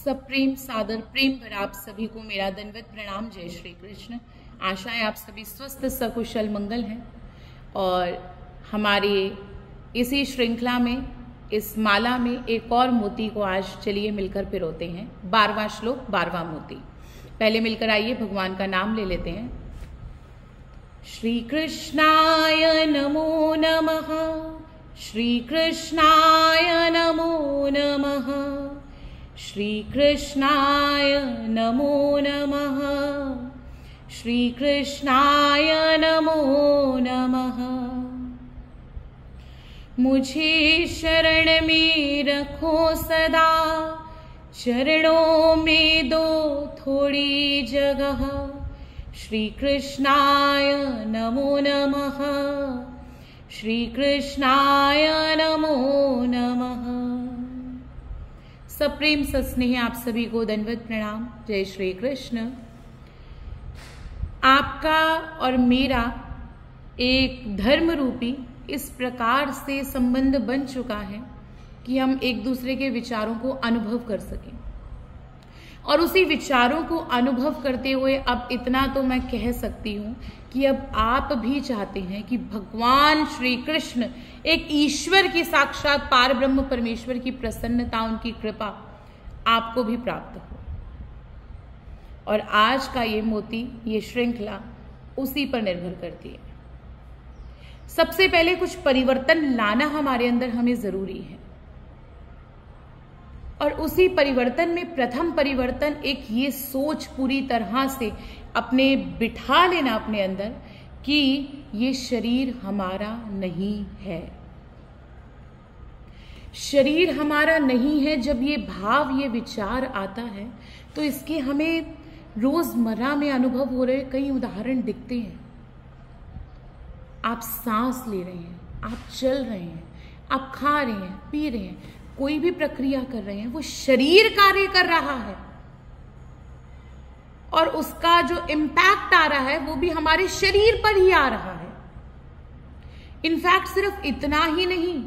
सप्रेम सादर प्रेम भर आप सभी को मेरा दंडवत प्रणाम। जय श्री कृष्ण। आशा है आप सभी स्वस्थ सकुशल मंगल हैं और हमारे इसी श्रृंखला में, इस माला में एक और मोती को आज चलिए मिलकर पिरोते हैं। 12वां श्लोक, 12वां मोती। पहले मिलकर आइए भगवान का नाम ले लेते हैं। श्री कृष्णाय नमो नमः, श्री कृष्णाय नमो नमः, श्री कृष्णाय नमो नमः, श्री कृष्णाय नमो नमः। मुझे शरण में रखो सदा, चरणों में दो थोड़ी जगह। श्री कृष्णाय नमो नमः, श्री कृष्णाय नमो नमः। सप्रेम सस्नेह आप सभी को दंडवत प्रणाम। जय श्री कृष्ण। आपका और मेरा एक धर्म रूपी इस प्रकार से संबंध बन चुका है कि हम एक दूसरे के विचारों को अनुभव कर सकें, और उसी विचारों को अनुभव करते हुए अब इतना तो मैं कह सकती हूं कि अब आप भी चाहते हैं कि भगवान श्री कृष्ण, एक ईश्वर की साक्षात पार ब्रह्म परमेश्वर की प्रसन्नता, उनकी कृपा आपको भी प्राप्त हो। और आज का ये मोती, ये श्रृंखला उसी पर निर्भर करती है। सबसे पहले कुछ परिवर्तन लाना हमारे अंदर हमें जरूरी है, और उसी परिवर्तन में प्रथम परिवर्तन एक ये सोच पूरी तरह से अपने बिठा लेना अपने अंदर कि ये शरीर हमारा नहीं है। शरीर हमारा नहीं है, जब ये भाव, ये विचार आता है तो इसके हमें रोजमर्रा में अनुभव हो रहे कई उदाहरण दिखते हैं। आप सांस ले रहे हैं, आप चल रहे हैं, आप खा रहे हैं, पी रहे हैं, कोई भी प्रक्रिया कर रहे हैं, वो शरीर कार्य कर रहा है और उसका जो इम्पैक्ट आ रहा है वो भी हमारे शरीर पर ही आ रहा है। इनफैक्ट सिर्फ इतना ही नहीं,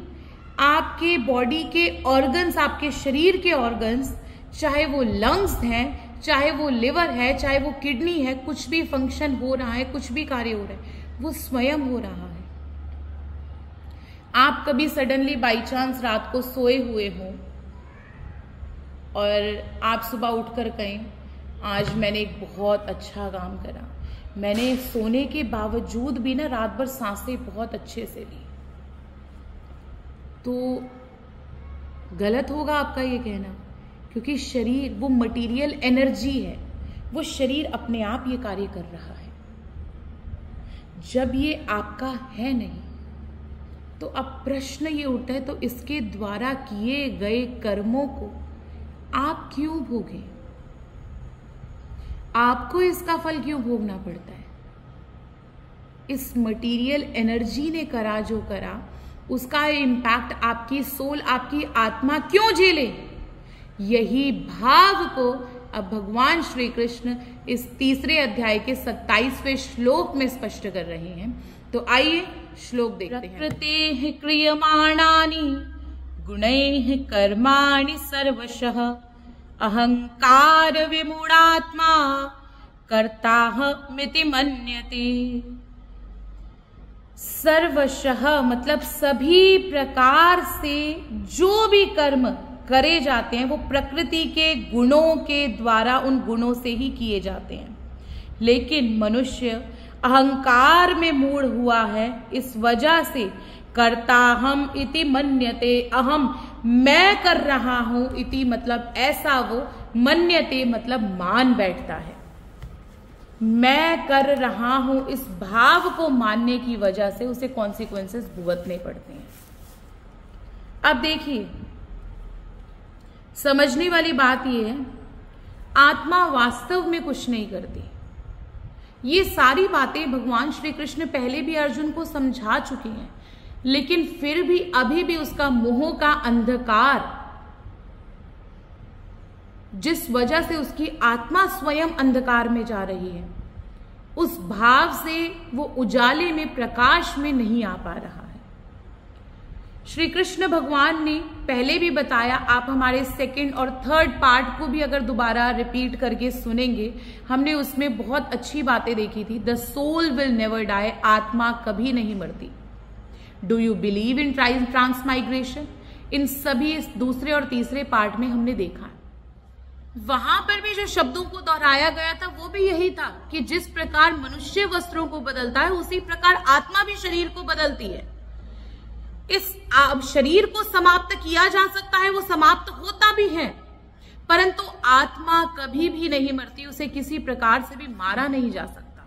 आपके बॉडी के ऑर्गन्स, आपके शरीर के ऑर्गन्स, चाहे वो लंग्स हैं, चाहे वो लिवर है, चाहे वो किडनी है, कुछ भी फंक्शन हो रहा है, कुछ भी कार्य हो रहा है, वो स्वयं हो रहा है। आप कभी सडनली बाई चांस रात को सोए हुए हो और आप सुबह उठकर कहें, आज मैंने एक बहुत अच्छा काम करा, मैंने सोने के बावजूद भी ना रात भर सांसें बहुत अच्छे से ली, तो गलत होगा आपका ये कहना, क्योंकि शरीर वो मटेरियल एनर्जी है, वो शरीर अपने आप ये कार्य कर रहा है। जब ये आपका है नहीं तो अब प्रश्न ये उठता है, तो इसके द्वारा किए गए कर्मों को आप क्यों भोगें? आपको इसका फल क्यों भोगना पड़ता है? इस मटेरियल एनर्जी ने करा जो करा, उसका इम्पैक्ट आपकी सोल, आपकी आत्मा क्यों झेले? यही भाव को अब भगवान श्री कृष्ण इस तीसरे अध्याय के 27वें श्लोक में स्पष्ट कर रहे हैं। तो आइए श्लोक देखते हैं। प्रकृतेः क्रियमाणानि गुणैः कर्माणि सर्वशः अहंकार विमूढ़ात्मा कर्ताहमिति मन्यते। सर्वशः मतलब सभी प्रकार से जो भी कर्म करे जाते हैं वो प्रकृति के गुणों के द्वारा, उन गुणों से ही किए जाते हैं। लेकिन मनुष्य अहंकार में मूढ़ हुआ है, इस वजह से कर्ताहम इति मन्यते, अहम मैं कर रहा हूं, इति मतलब ऐसा, वो मन्यते मतलब मान बैठता है। मैं कर रहा हूं, इस भाव को मानने की वजह से उसे कॉन्सिक्वेंसेस भुगतने पड़ते हैं। अब देखिए, समझने वाली बात यह है, आत्मा वास्तव में कुछ नहीं करती। ये सारी बातें भगवान श्री कृष्ण पहले भी अर्जुन को समझा चुके हैं, लेकिन फिर भी अभी भी उसका मोह का अंधकार, जिस वजह से उसकी आत्मा स्वयं अंधकार में जा रही है, उस भाव से वो उजाले में, प्रकाश में नहीं आ पा रहा है। श्री कृष्ण भगवान ने पहले भी बताया, आप हमारे सेकंड और थर्ड पार्ट को भी अगर दोबारा रिपीट करके सुनेंगे, हमने उसमें बहुत अच्छी बातें देखी थी। The soul will never die, आत्मा कभी नहीं मरती। Do you believe in transmigration? इन सभी दूसरे और तीसरे पार्ट में हमने देखा। वहां पर भी जो शब्दों को दोहराया गया था वो भी यही था कि जिस प्रकार मनुष्य वस्त्रों को बदलता है, उसी प्रकार आत्मा भी शरीर को बदलती है। इस शरीर को समाप्त किया जा सकता है, वो समाप्त होता भी है, परंतु आत्मा कभी भी नहीं मरती। उसे किसी प्रकार से भी मारा नहीं जा सकता,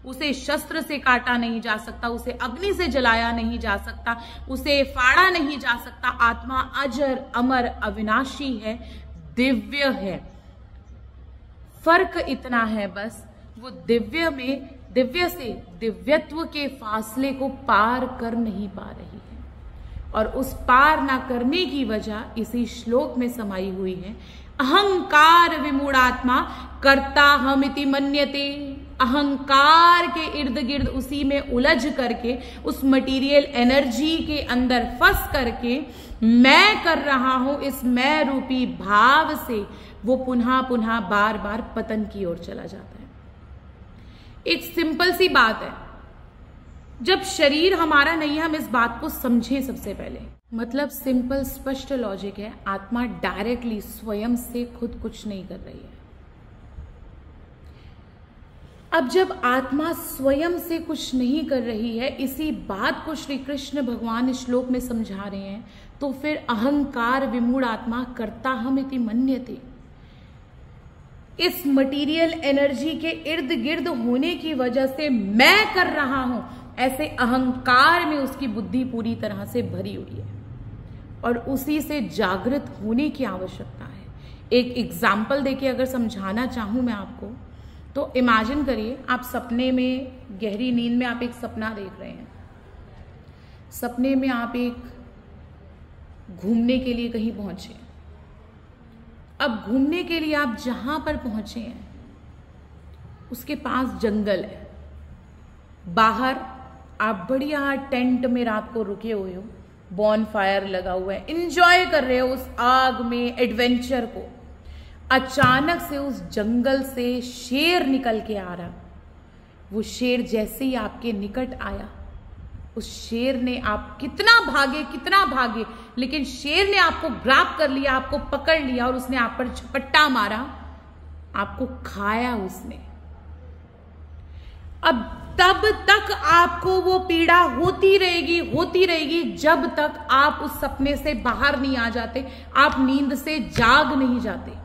उसे शस्त्र से काटा नहीं जा सकता, उसे अग्नि से जलाया नहीं जा सकता, उसे फाड़ा नहीं जा सकता। आत्मा अजर अमर अविनाशी है, दिव्य है। फर्क इतना है बस, वो दिव्य में दिव्य से दिव्यत्व के फासले को पार कर नहीं पा रही है, और उस पार ना करने की वजह इसी श्लोक में समाई हुई है। अहंकार विमूढ़ात्मा कर्ता हमिति मन्यते। अहंकार के इर्द गिर्द उसी में उलझ करके, उस मटीरियल एनर्जी के अंदर फंस करके मैं कर रहा हूं, इस मैं रूपी भाव से वो पुनः पुनः बार बार पतन की ओर चला जाता है। एक सिंपल सी बात है, जब शरीर हमारा नहीं है, हम इस बात को समझें सबसे पहले। मतलब सिंपल स्पष्ट लॉजिक है, आत्मा डायरेक्टली स्वयं से खुद कुछ नहीं कर रही है। अब जब आत्मा स्वयं से कुछ नहीं कर रही है, इसी बात को श्री कृष्ण भगवान इस श्लोक में समझा रहे हैं, तो फिर अहंकार विमूढ़ आत्मा कर्ता हम इति मन्यते। इस मटीरियल एनर्जी के इर्द गिर्द होने की वजह से मैं कर रहा हूं, ऐसे अहंकार में उसकी बुद्धि पूरी तरह से भरी हुई है, और उसी से जागृत होने की आवश्यकता है। एक एग्जाम्पल देके अगर समझाना चाहूं मैं आपको, तो इमेजिन करिए आप सपने में, गहरी नींद में आप एक सपना देख रहे हैं। सपने में आप एक घूमने के लिए कहीं पहुंचे। अब घूमने के लिए आप जहां पर पहुंचे हैं उसके पास जंगल है। बाहर आप बढ़िया टेंट में रात को रुके हुए हो, बॉन फायर लगा हुआ है, एंजॉय कर रहे हो उस आग में एडवेंचर को। अचानक से उस जंगल से शेर निकल के आ रहा। वो शेर जैसे ही आपके निकट आया, उस शेर ने, आप कितना भागे, लेकिन शेर ने आपको ग्राब कर लिया, आपको पकड़ लिया, और उसने आप पर झपट्टा मारा, आपको खाया उसने। अब तब तक आपको वो पीड़ा होती रहेगी जब तक आप उस सपने से बाहर नहीं आ जाते, आप नींद से जाग नहीं जाते।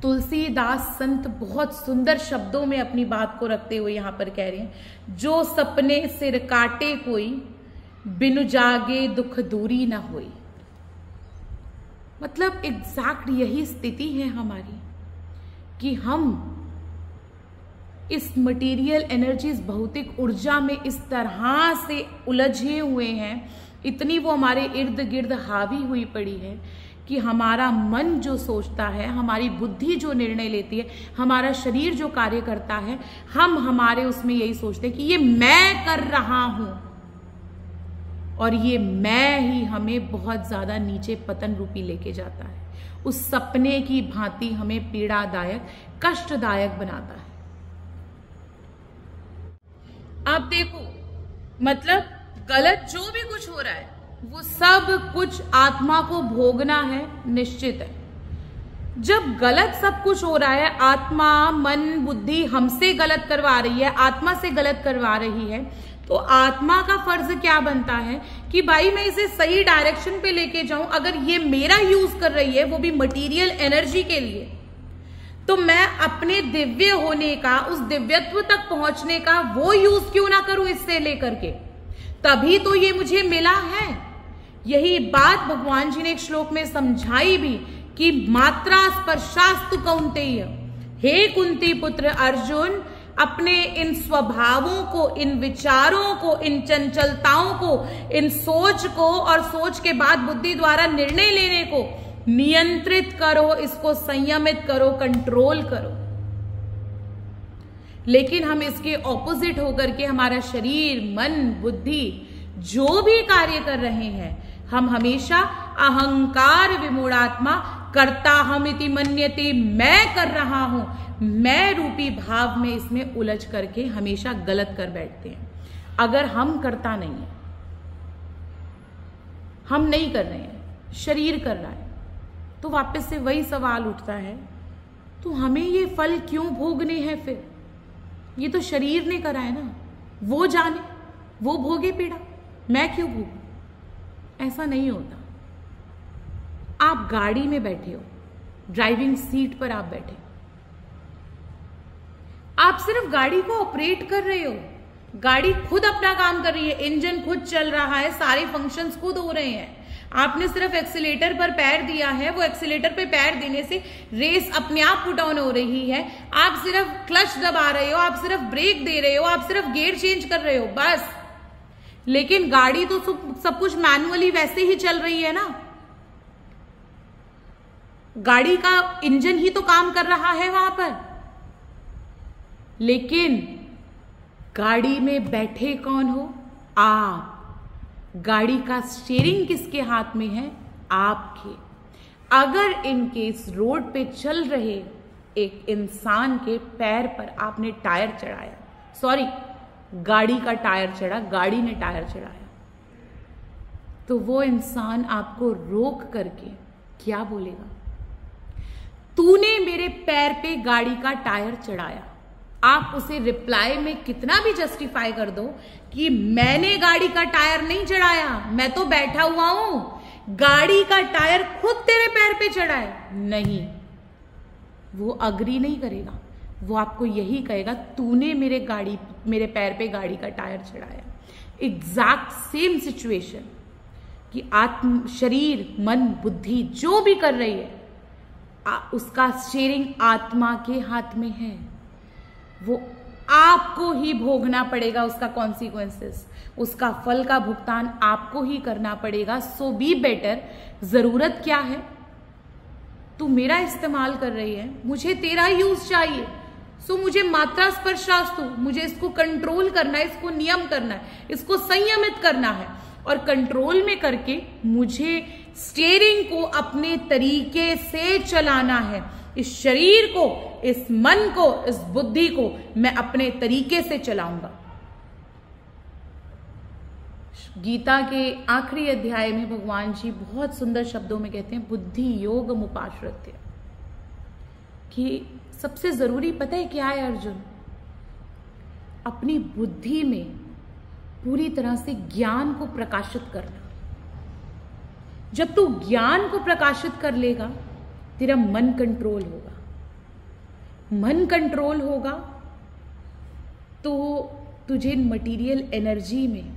तुलसीदास संत बहुत सुंदर शब्दों में अपनी बात को रखते हुए यहां पर कह रहे हैं, जो सपने सिर काटे कोई, बिनु जागे दुख दूरी ना होई। मतलब एग्जैक्ट यही स्थिति है हमारी कि हम इस मटेरियल एनर्जी, इस भौतिक ऊर्जा में इस तरह से उलझे हुए हैं, इतनी वो हमारे इर्द गिर्द हावी हुई पड़ी है कि हमारा मन जो सोचता है, हमारी बुद्धि जो निर्णय लेती है, हमारा शरीर जो कार्य करता है, हम हमारे उसमें यही सोचते हैं कि ये मैं कर रहा हूं, और ये मैं ही हमें बहुत ज्यादा नीचे पतन रूपी लेके जाता है। उस सपने की भांति हमें पीड़ादायक, कष्टदायक बनाता है। अब देखो, मतलब गलत जो भी कुछ हो रहा है वो सब कुछ आत्मा को भोगना है, निश्चित है। जब गलत सब कुछ हो रहा है, आत्मा, मन, बुद्धि हमसे गलत करवा रही है, आत्मा से गलत करवा रही है, तो आत्मा का फर्ज क्या बनता है कि भाई मैं इसे सही डायरेक्शन पे लेके जाऊं। अगर ये मेरा यूज कर रही है, वो भी मटीरियल एनर्जी के लिए, तो मैं अपने दिव्य होने का, उस दिव्यत्व तक पहुंचने का वो यूज क्यों ना करूं इससे लेकर के। तभी तो ये मुझे मिला है। यही बात भगवान जी ने एक श्लोक में समझाई भी कि मात्रा स्पर्शास्तु कौन्तेय। हे कुंती पुत्र अर्जुन, अपने इन स्वभावों को, इन विचारों को, इन चंचलताओं को, इन सोच को, और सोच के बाद बुद्धि द्वारा निर्णय लेने को नियंत्रित करो, इसको संयमित करो, कंट्रोल करो। लेकिन हम इसके ऑपोजिट होकर के हमारा शरीर, मन, बुद्धि जो भी कार्य कर रहे हैं, हम हमेशा अहंकार विमूढ़ात्मा कर्ता हम इति मन्यते, मैं कर रहा हूं, मैं रूपी भाव में इसमें उलझ करके हमेशा गलत कर बैठते हैं। अगर हम करता नहीं है, हम नहीं कर रहे हैं, शरीर कर रहा है, तो वापस से वही सवाल उठता है, तो हमें ये फल क्यों भोगने हैं? फिर ये तो शरीर ने करा है ना, वो जाने, वो भोगे पीड़ा, मैं क्यों भोगूं? ऐसा नहीं होता। आप गाड़ी में बैठे हो, ड्राइविंग सीट पर आप बैठे, आप सिर्फ गाड़ी को ऑपरेट कर रहे हो, गाड़ी खुद अपना काम कर रही है, इंजन खुद चल रहा है, सारे फंक्शंस खुद हो रहे हैं। आपने सिर्फ एक्सीलेटर पर पैर दिया है, वो एक्सीलेटर पे पैर देने से रेस अपने आप पुट ऑन हो रही है। आप सिर्फ क्लच दबा रहे हो, आप सिर्फ ब्रेक दे रहे हो, आप सिर्फ गियर चेंज कर रहे हो, बस। लेकिन गाड़ी तो सब कुछ मैनुअली वैसे ही चल रही है ना, गाड़ी का इंजन ही तो काम कर रहा है वहां पर। लेकिन गाड़ी में बैठे कौन हो? आप। गाड़ी का स्टीयरिंग किसके हाथ में है? आपके। अगर इनके इस रोड पे चल रहे एक इंसान के पैर पर आपने टायर चढ़ाया, सॉरी गाड़ी का टायर चढ़ा, गाड़ी ने टायर चढ़ाया, तो वो इंसान आपको रोक करके क्या बोलेगा? तूने मेरे पैर पे गाड़ी का टायर चढ़ाया। आप उसे रिप्लाई में कितना भी जस्टिफाई कर दो कि मैंने गाड़ी का टायर नहीं चढ़ाया, मैं तो बैठा हुआ हूं, गाड़ी का टायर खुद तेरे पैर पे चढ़ा है, नहीं, वो अग्री नहीं करेगा। वो आपको यही कहेगा, तूने मेरे पैर पे गाड़ी का टायर चढ़ाया। एग्जैक्ट सेम सिचुएशन कि शरीर, मन, बुद्धि जो भी कर रही है, उसका स्टीयरिंग आत्मा के हाथ में है। वो आपको ही भोगना पड़ेगा उसका कॉन्सिक्वेंसेस, उसका फल का भुगतान आपको ही करना पड़ेगा। सो बी बेटर। जरूरत क्या है? तू मेरा इस्तेमाल कर रही है, मुझे तेरा यूज चाहिए, सो मुझे मात्रा स्पर्शास्तु, मुझे इसको कंट्रोल करना है, इसको नियम करना है, इसको संयमित करना है, और कंट्रोल में करके मुझे स्टीयरिंग को अपने तरीके से चलाना है। इस शरीर को, इस मन को, इस बुद्धि को मैं अपने तरीके से चलाऊंगा। गीता के आखिरी अध्याय में भगवान जी बहुत सुंदर शब्दों में कहते हैं, बुद्धि योग मुपाश्रित्य, कि सबसे जरूरी पता है क्या है अर्जुन? अपनी बुद्धि में पूरी तरह से ज्ञान को प्रकाशित करना। जब तू ज्ञान को प्रकाशित कर लेगा, तेरा मन कंट्रोल होगा। मन कंट्रोल होगा तो तुझे मटेरियल एनर्जी में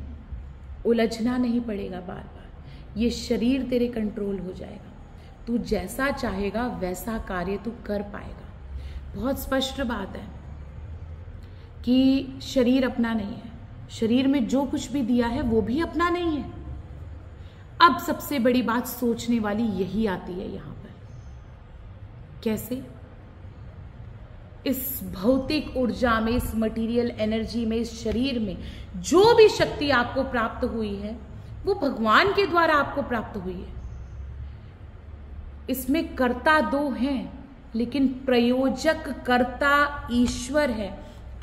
उलझना नहीं पड़ेगा बार बार। ये शरीर तेरे कंट्रोल हो जाएगा, तू जैसा चाहेगा वैसा कार्य तू कर पाएगा। बहुत स्पष्ट बात है कि शरीर अपना नहीं है, शरीर में जो कुछ भी दिया है वो भी अपना नहीं है। अब सबसे बड़ी बात सोचने वाली यही आती है यहां पर, कैसे इस भौतिक ऊर्जा में, इस मटेरियल एनर्जी में, इस शरीर में जो भी शक्ति आपको प्राप्त हुई है वो भगवान के द्वारा आपको प्राप्त हुई है। इसमें कर्ता दो हैं, लेकिन प्रयोजक कर्ता ईश्वर है।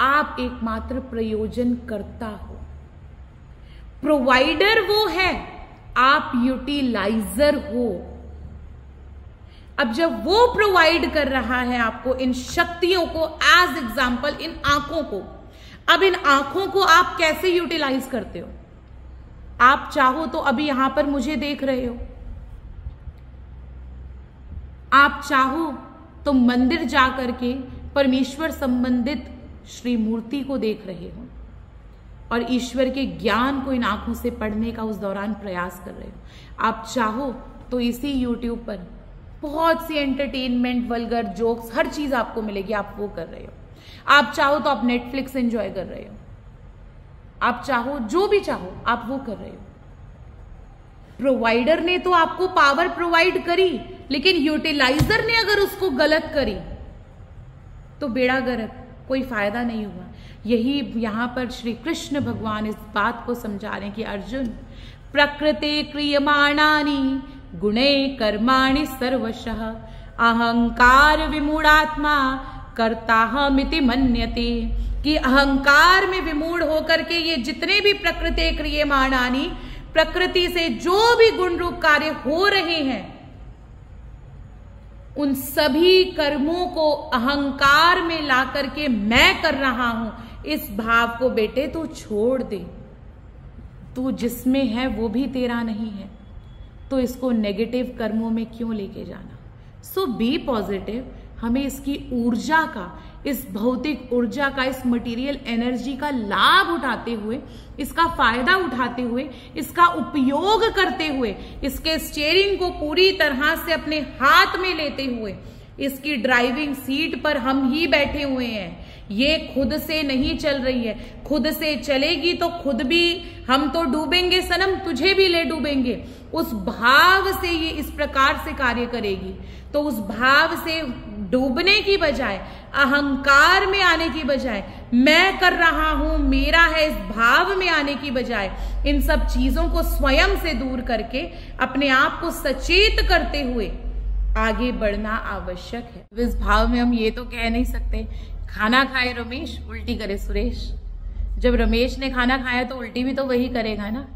आप एकमात्र प्रयोजन करता हो। प्रोवाइडर वो है, आप यूटिलाइजर हो। अब जब वो प्रोवाइड कर रहा है आपको इन शक्तियों को, एज एग्जाम्पल इन आंखों को, अब इन आंखों को आप कैसे यूटिलाइज करते हो? आप चाहो तो अभी यहां पर मुझे देख रहे हो, आप चाहो तो मंदिर जाकर के परमेश्वर संबंधित श्री मूर्ति को देख रहे हो और ईश्वर के ज्ञान को इन आंखों से पढ़ने का उस दौरान प्रयास कर रहे हो। आप चाहो तो इसी यूट्यूब पर बहुत सी एंटरटेनमेंट, वल्गर जोक्स, हर चीज आपको मिलेगी, आप वो कर रहे हो। आप चाहो तो आप नेटफ्लिक्स एंजॉय कर रहे हो, आप चाहो जो भी चाहो आप वो कर रहे हो। प्रोवाइडर ने तो आपको पावर प्रोवाइड करी, लेकिन यूटिलाइजर ने अगर उसको गलत करी तो बेड़ा गर्क, कोई फायदा नहीं हुआ। यही यहाँ पर श्री कृष्ण भगवान इस बात को समझा रहे हैं कि अर्जुन, प्रकृते क्रियमाणानि गुणे कर्माणि सर्वशः अहंकार विमूढ़ात्मा कर्ताहमिति मन्यते। कि अहंकार में विमूढ़ होकर के ये जितने भी प्रकृते क्रियमाणानि, प्रकृति से जो भी गुण रूप कार्य हो रहे हैं, उन सभी कर्मों को अहंकार में ला करके मैं कर रहा हूं, इस भाव को बेटे तू छोड़ दे। तू जिसमें है वो भी तेरा नहीं है, तो इसको नेगेटिव कर्मों में क्यों लेके जाना। सो बी पॉजिटिव। हमें इसकी ऊर्जा का, इस भौतिक ऊर्जा का, इस मटेरियल एनर्जी का लाभ उठाते हुए, इसका फायदा उठाते हुए, इसका उपयोग करते हुए, इसके स्टीयरिंग को पूरी तरह से अपने हाथ में लेते हुए, इसकी ड्राइविंग सीट पर हम ही बैठे हुए हैं। ये खुद से नहीं चल रही है, खुद से चलेगी तो खुद भी हम तो डूबेंगे सनम, तुझे भी ले डूबेंगे। उस भाव से ये इस प्रकार से कार्य करेगी। तो उस भाव से डूबने की बजाय, अहंकार में आने की बजाय, मैं कर रहा हूं, मेरा है, इस भाव में आने की बजाय, इन सब चीजों को स्वयं से दूर करके अपने आप को सचेत करते हुए आगे बढ़ना आवश्यक है। इस भाव में हम ये तो कह नहीं सकते खाना खाए रमेश उल्टी करे सुरेश। जब रमेश ने खाना खाया तो उल्टी भी तो वही करेगा ना।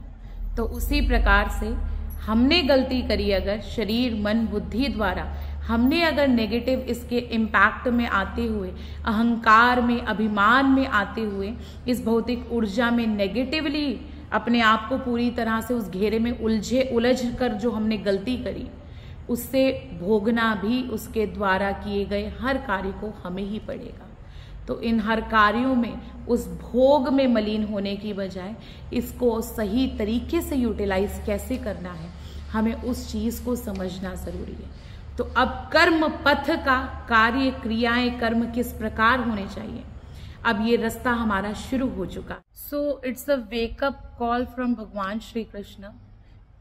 तो उसी प्रकार से हमने गलती करी, अगर शरीर मन बुद्धि द्वारा हमने अगर नेगेटिव इसके इम्पैक्ट में आते हुए, अहंकार में, अभिमान में आते हुए, इस भौतिक ऊर्जा में नेगेटिवली अपने आप को पूरी तरह से उस घेरे में उलझ कर जो हमने गलती करी, उससे भोगना भी उसके द्वारा किए गए हर कार्य को हमें ही पड़ेगा। तो इन हर कार्यों में उस भोग में मलिन होने की बजाय इसको सही तरीके से यूटिलाइज कैसे करना है, हमें उस चीज को समझना जरूरी है। तो अब कर्म पथ का कार्य, क्रियाएं, कर्म किस प्रकार होने चाहिए, अब ये रास्ता हमारा शुरू हो चुका। So it's a wake up call from भगवान श्री कृष्ण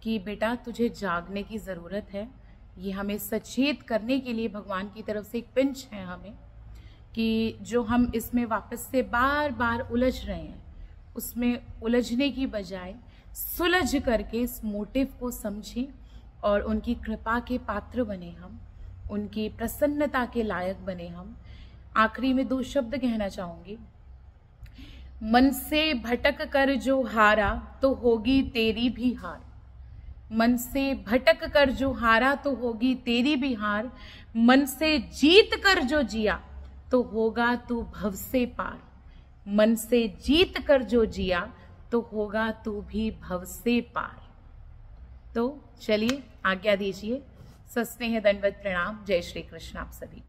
कि बेटा तुझे जागने की जरूरत है। ये हमें सचेत करने के लिए भगवान की तरफ से एक पिंच है हमें, कि जो हम इसमें वापस से बार बार उलझ रहे हैं, उसमें उलझने की बजाय सुलझ करके इस मोटिव को समझें और उनकी कृपा के पात्र बने हम, उनकी प्रसन्नता के लायक बने हम। आखिरी में 2 शब्द कहना चाहूंगी। मन से भटक कर जो हारा तो होगी तेरी भी हार। मन से भटक कर जो हारा तो होगी तेरी भी हार। मन से जीत कर जो जिया तो होगा तू भव से पार। मन से जीत कर जो जिया तो होगा तू भी भव से पार। तो चलिए आज्ञा दीजिए। सस्नेह दंडवत प्रणाम। जय श्री कृष्ण आप सभी।